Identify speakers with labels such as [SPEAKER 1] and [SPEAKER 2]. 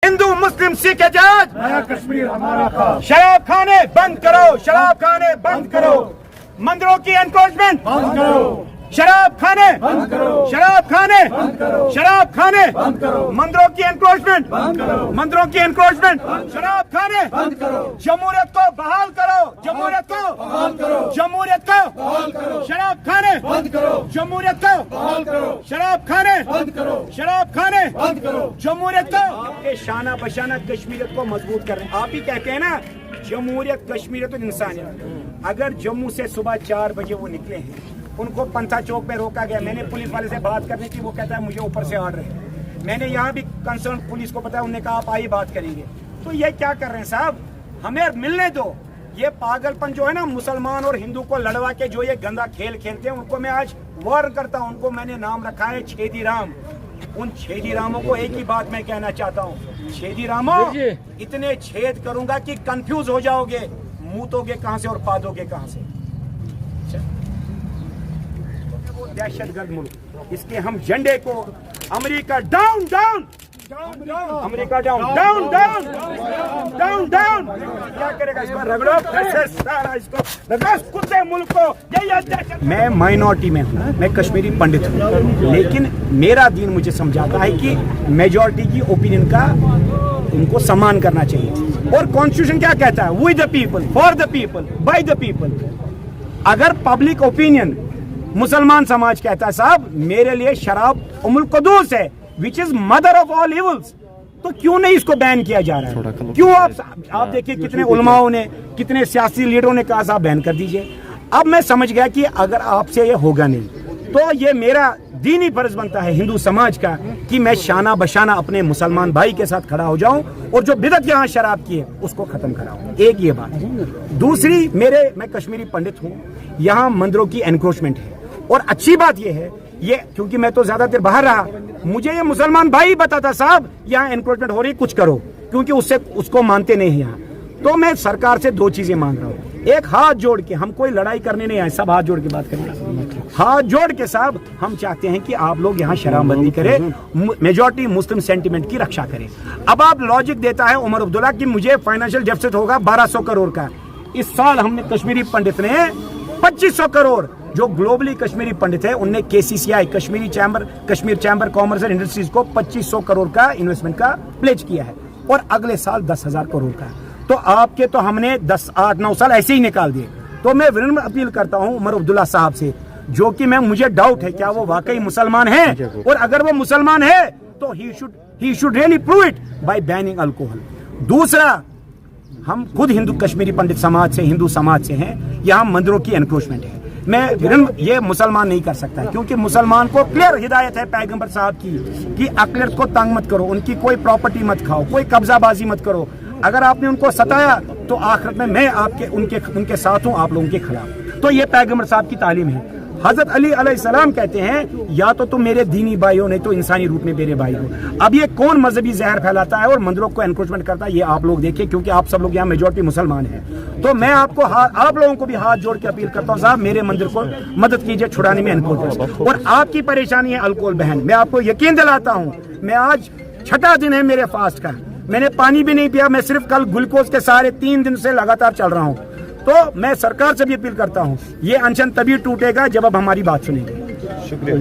[SPEAKER 1] हिंदू मुस्लिम सिख एजाज,
[SPEAKER 2] नया कश्मीर हमारा खास।
[SPEAKER 1] शराब खाने बंद करो, शराब खाने बंद करो, मंदिरों की एनक्रोचमेंट
[SPEAKER 2] बंद करो,
[SPEAKER 1] शराब खाने
[SPEAKER 2] बंद करो,
[SPEAKER 1] शराब खाने
[SPEAKER 2] बंद करो,
[SPEAKER 1] शराब खाने
[SPEAKER 2] बंद करो,
[SPEAKER 1] मंदिरों की एनक्रोचमेंट
[SPEAKER 2] बंद करो,
[SPEAKER 1] मंदिरों की एनक्रोचमेंट शराब खाने
[SPEAKER 2] बंद करो,
[SPEAKER 1] जमहूरियत को बहाल करो, जमहूरियत को
[SPEAKER 2] बहाल करो,
[SPEAKER 1] जमहूरियत को
[SPEAKER 2] बहाल करो,
[SPEAKER 1] शराब खाने
[SPEAKER 2] बंद करो,
[SPEAKER 1] जमहूरियत को
[SPEAKER 2] बहाल करो,
[SPEAKER 1] शराब खाने
[SPEAKER 2] बंद करो,
[SPEAKER 1] शराब खाने
[SPEAKER 2] बंद करो।
[SPEAKER 1] जमहूरियत को ये शाना बशाना कश्मीरियत को मजबूत कर रहे हैं। आप ही कहते हैं ना जमहूरियत कश्मीरियत और इंसानियत। अगर जम्मू से सुबह 4 बजे वो निकले हैं, उनको पंथा चौक पे रोका गया, मैंने पुलिस वाले से बात करने की, वो कहता है मुझे ऊपर से ऑर्डर है। मैंने यहाँ भी कंसर्न पुलिस को बताया, उन्होंने कहा आप आइए बात करेंगे। तो ये क्या कर रहे हैं साहब, हमें मिलने दो। ये पागलपन जो है ना मुसलमान और हिंदू को लड़वा के जो ये गंदा खेल खेलते हैं, उनको मैं आज वार्न करता हूँ। उनको मैंने नाम रखा है छेदी राम। उन छेदी रामों को एक ही बात मैं कहना चाहता हूँ, छेदी रामों इतने छेद करूंगा कि कंफ्यूज हो जाओगे, मूतोगे कहां से और पादोगे कहां से। दहशतगर्द मुल्क, इसके हम झंडे को America down down, America down down down down down. क्या करेगा इसको, रगड़ो सारा इसको रगड़ो कुत्ते मुल्क को। मैं माइनॉरिटी में हूँ, मैं कश्मीरी पंडित हूँ, लेकिन मेरा दीन मुझे समझाता है कि मेजॉरिटी की ओपिनियन का उनको सम्मान करना चाहिए। और कॉन्स्टिट्यूशन क्या कहता है, with the people, for the people, by the people. अगर पब्लिक ओपिनियन मुसलमान समाज कहता है साहब मेरे लिए शराब उम्मुल कुदूस है, which is mother of all evils, तो क्यों नहीं इसको बैन किया जा रहा है? क्यों आप देखिए कितने उलमाओं ने, कितने सियासी लीडरों ने कहा साहब बैन कर दीजिए। अब मैं समझ गया कि अगर आपसे ये होगा नहीं, तो ये मेरा दीनी फर्ज बनता है हिंदू समाज का कि मैं शाना बशाना अपने मुसलमान भाई के साथ खड़ा हो जाऊं और जो बिदत यहाँ शराब की है उसको खत्म कराऊं। एक ये बात। दूसरी, मैं कश्मीरी पंडित हूँ, यहाँ मंदिरों की एनक्रोचमेंट है। और अच्छी बात ये है, ये क्योंकि मैं तो ज्यादातर बाहर रहा, मुझे ये मुसलमान भाई बताता साहब यहाँ एनक्रोचमेंट हो रही, कुछ करो, क्योंकि उसको मानते नहीं है यहाँ। तो मैं सरकार से 2 चीजें मांग रहा हूँ। एक, हाथ जोड़ के, हम कोई लड़ाई करने नहीं आए, सब हाथ जोड़ के बात करेंगे। हाथ जोड़ के साहब हम चाहते हैं कि आप लोग यहाँ शराबबंदी करें, मेजॉरिटी मुस्लिम सेंटिमेंट की रक्षा करें। अब आप लॉजिक देता है उमर अब्दुल्ला कि मुझे फाइनेंशियल डेफिसिट होगा 1200 करोड़ का। इस साल हमने कश्मीरी पंडित ने 2500 करोड़, जो ग्लोबली कश्मीरी पंडित है, उनने KCCI Kashmir chamber commerce and industries को 2500 करोड़ का इन्वेस्टमेंट का प्लेज किया है, और अगले साल 10,000 करोड़ का। तो आपके तो हमने 10, 8, 9 साल ऐसे ही निकाल दिए। तो मैं विनम्र अपील करता हूं उमर अब्दुल्ला साहब से, जो कि मुझे डाउट है क्या वो वाकई मुसलमान है, और अगर वो मुसलमान है तो he should really prove it by banning alcohol. दूसरा, हम खुद हिंदू कश्मीरी पंडित समाज से, हिंदू समाज से हैं, यहाँ मंदिरों की एनक्रोचमेंट है। ये मुसलमान नहीं कर सकता है, क्योंकि मुसलमान को क्लियर हिदायत है पैगंबर साहब की कि अकलियत को तंग मत करो, उनकी कोई प्रॉपर्टी मत खाओ, कोई कब्जाबाजी मत करो। अगर आपने उनको सताया तो आखिरत में मैं उनके साथ हूँ, आप लोगों के खिलाफ। तो ये पैगंबर साहब की तालीम है। हजरत अली अलैहिस्सलाम कहते हैं या तो तुम मेरे दीनी भाई हो, नहीं तो इंसानी रूप में मेरे भाई हो। अब ये कौन मजहबी जहर फैलाता है और मंदिरों को एनक्रोचमेंट करता है, ये आप लोग देखिए, क्योंकि आप सब लोग यहाँ मेजॉरिटी मुसलमान हैं। तो मैं आप लोगों को भी हाथ जोड़ के अपील करता हूँ साहब मेरे मंदिर को मदद कीजिए छुड़ाने में एनक्रोचमेंट। और आपकी परेशानी है अल्कोहल बहन, मैं आपको यकीन दिलाता हूँ, मैं आज 6ठा दिन है मेरे फास्ट का, मैंने पानी भी नहीं पिया, मैं सिर्फ कल ग्लूकोज के सारे 3 दिन से लगातार चल रहा हूँ। तो मैं सरकार से भी अपील करता हूँ, ये अनशन तभी टूटेगा जब अब हमारी बात सुनेंगे। शुक्रिया।